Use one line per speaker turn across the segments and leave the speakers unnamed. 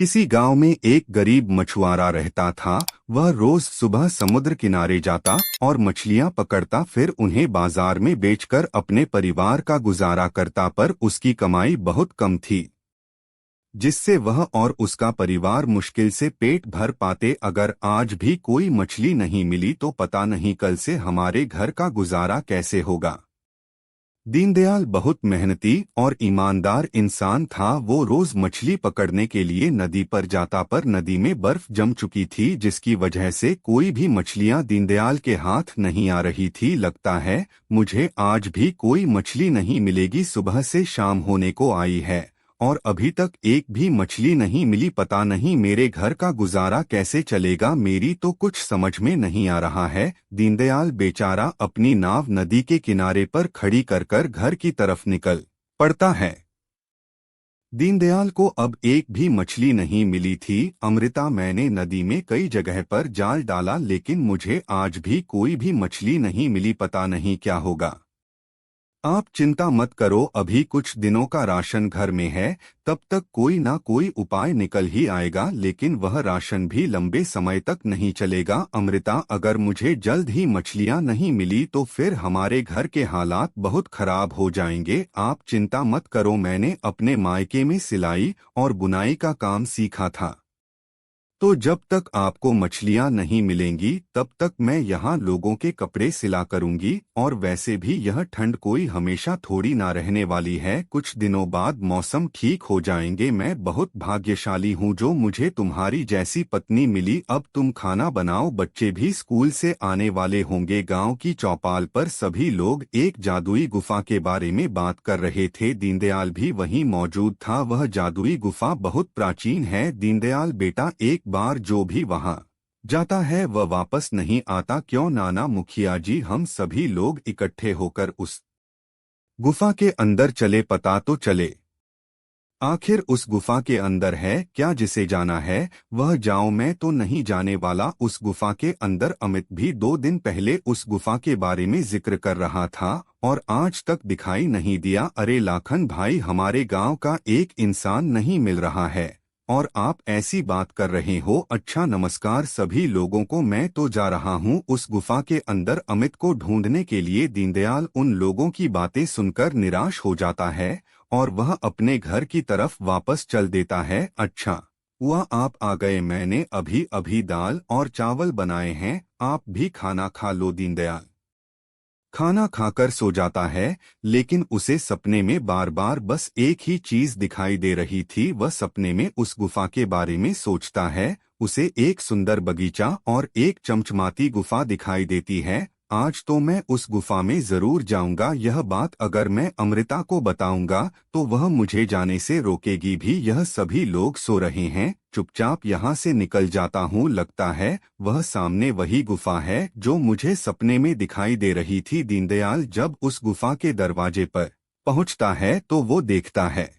किसी गांव में एक गरीब मछुआरा रहता था। वह रोज सुबह समुद्र किनारे जाता और मछलियां पकड़ता, फिर उन्हें बाजार में बेचकर अपने परिवार का गुजारा करता, पर उसकी कमाई बहुत कम थी, जिससे वह और उसका परिवार मुश्किल से पेट भर पाते। अगर आज भी कोई मछली नहीं मिली तो पता नहीं कल से हमारे घर का गुजारा कैसे होगा। दीनदयाल बहुत मेहनती और ईमानदार इंसान था। वो रोज मछली पकड़ने के लिए नदी पर जाता, पर नदी में बर्फ जम चुकी थी, जिसकी वजह से कोई भी मछलियां दीनदयाल के हाथ नहीं आ रही थी। लगता है मुझे आज भी कोई मछली नहीं मिलेगी। सुबह से शाम होने को आई है और अभी तक एक भी मछली नहीं मिली। पता नहीं मेरे घर का गुजारा कैसे चलेगा। मेरी तो कुछ समझ में नहीं आ रहा है। दीनदयाल बेचारा अपनी नाव नदी के किनारे पर खड़ी कर कर घर की तरफ निकल पड़ता है। दीनदयाल को अब एक भी मछली नहीं मिली थी। अमृता, मैंने नदी में कई जगह पर जाल डाला, लेकिन मुझे आज भी कोई भी मछली नहीं मिली। पता नहीं क्या होगा। आप चिंता मत करो, अभी कुछ दिनों का राशन घर में है, तब तक कोई ना कोई उपाय निकल ही आएगा। लेकिन वह राशन भी लंबे समय तक नहीं चलेगा। अमृता, अगर मुझे जल्द ही मछलियां नहीं मिली तो फिर हमारे घर के हालात बहुत खराब हो जाएंगे। आप चिंता मत करो, मैंने अपने मायके में सिलाई और बुनाई का काम सीखा था, तो जब तक आपको मछलियां नहीं मिलेंगी तब तक मैं यहाँ लोगों के कपड़े सिला करूंगी। और वैसे भी यह ठंड कोई हमेशा थोड़ी ना रहने वाली है, कुछ दिनों बाद मौसम ठीक हो जाएंगे। मैं बहुत भाग्यशाली हूँ जो मुझे तुम्हारी जैसी पत्नी मिली। अब तुम खाना बनाओ, बच्चे भी स्कूल से आने वाले होंगे। गांव की चौपाल पर सभी लोग एक जादुई गुफा के बारे में बात कर रहे थे। दीनदयाल भी वहीं मौजूद था। वह जादुई गुफा बहुत प्राचीन है। दीनदयाल बेटा, एक बार जो भी वहां जाता है वह वापस नहीं आता, क्यों? नाना मुखिया जी, हम सभी लोग इकट्ठे होकर उस गुफा के अंदर चले, पता तो चले आखिर उस गुफा के अंदर है क्या। जिसे जाना है वह जाओ, मैं तो नहीं जाने वाला। उस गुफा के अंदर अमित भी 2 दिन पहले उस गुफा के बारे में जिक्र कर रहा था और आज तक दिखाई नहीं दिया। अरे लाखन भाई, हमारे गांव का एक इंसान नहीं मिल रहा है और आप ऐसी बात कर रहे हो। अच्छा नमस्कार सभी लोगों को, मैं तो जा रहा हूँ उस गुफा के अंदर अमित को ढूंढने के लिए। दीनदयाल उन लोगों की बातें सुनकर निराश हो जाता है और वह अपने घर की तरफ वापस चल देता है। अच्छा हुआ आप आ गए, मैंने अभी अभी दाल और चावल बनाए हैं, आप भी खाना खा लो। दीनदयाल खाना खाकर सो जाता है, लेकिन उसे सपने में बार बार बस एक ही चीज दिखाई दे रही थी। वह सपने में उस गुफा के बारे में सोचता है। उसे एक सुंदर बगीचा और एक चमचमाती गुफा दिखाई देती है। आज तो मैं उस गुफा में जरूर जाऊंगा। यह बात अगर मैं अमृता को बताऊंगा तो वह मुझे जाने से रोकेगी भी। यह सभी लोग सो रहे हैं, चुपचाप यहाँ से निकल जाता हूँ। लगता है वह सामने वही गुफा है जो मुझे सपने में दिखाई दे रही थी। दीनदयाल जब उस गुफा के दरवाजे पर पहुँचता है तो वो देखता है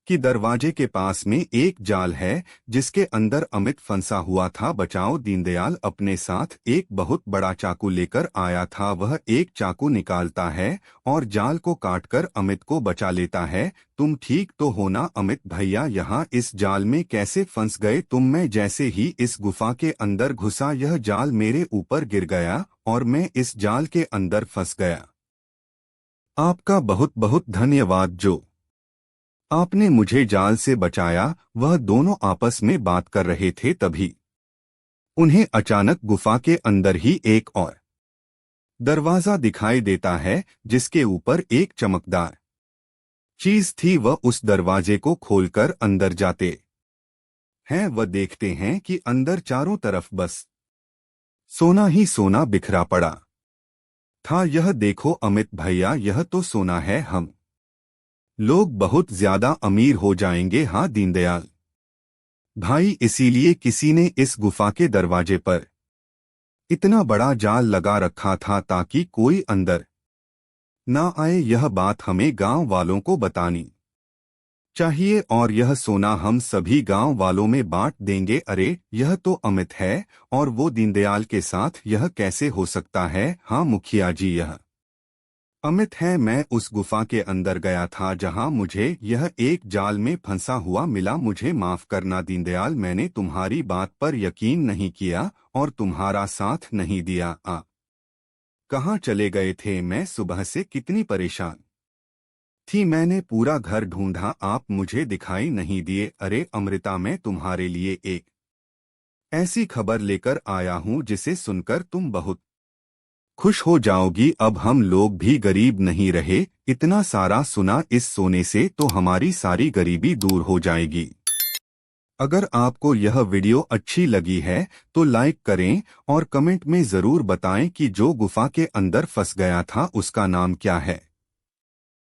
कि दरवाजे के पास में एक जाल है जिसके अंदर अमित फंसा हुआ था। बचाओ! दीनदयाल अपने साथ एक बहुत बड़ा चाकू लेकर आया था। वह एक चाकू निकालता है और जाल को काटकर अमित को बचा लेता है। तुम ठीक तो हो ना अमित भैया? यहाँ इस जाल में कैसे फंस गए तुम? मैं जैसे ही इस गुफा के अंदर घुसा यह जाल मेरे ऊपर गिर गया और मैं इस जाल के अंदर फंस गया। आपका बहुत बहुत धन्यवाद जो आपने मुझे जाल से बचाया। वह दोनों आपस में बात कर रहे थे, तभी उन्हें अचानक गुफा के अंदर ही एक और दरवाजा दिखाई देता है जिसके ऊपर एक चमकदार चीज थी। वह उस दरवाजे को खोलकर अंदर जाते हैं। वह देखते हैं कि अंदर चारों तरफ बस सोना ही सोना बिखरा पड़ा था। यह देखो अमित भैया, यह तो सोना है, हम लोग बहुत ज्यादा अमीर हो जाएंगे। हाँ दीनदयाल भाई, इसीलिए किसी ने इस गुफा के दरवाजे पर इतना बड़ा जाल लगा रखा था ताकि कोई अंदर ना आए। यह बात हमें गांव वालों को बतानी चाहिए और यह सोना हम सभी गांव वालों में बांट देंगे। अरे यह तो अमित है और वो दीनदयाल के साथ यह कैसे हो सकता है? हाँ मुखिया जी, यह अमित है, मैं उस गुफा के अंदर गया था जहां मुझे यह एक जाल में फंसा हुआ मिला। मुझे माफ करना दीनदयाल, मैंने तुम्हारी बात पर यकीन नहीं किया और तुम्हारा साथ नहीं दिया। कहाँ चले गए थे? मैं सुबह से कितनी परेशान थी, मैंने पूरा घर ढूंढा, आप मुझे दिखाई नहीं दिए। अरे अमृता, मैं तुम्हारे लिए एक ऐसी खबर लेकर आया हूँ जिसे सुनकर तुम बहुत खुश हो जाओगी। अब हम लोग भी गरीब नहीं रहे, इतना सारा सुना, इस सोने से तो हमारी सारी गरीबी दूर हो जाएगी। अगर आपको यह वीडियो अच्छी लगी है तो लाइक करें और कमेंट में जरूर बताएं कि जो गुफा के अंदर फंस गया था उसका नाम क्या है।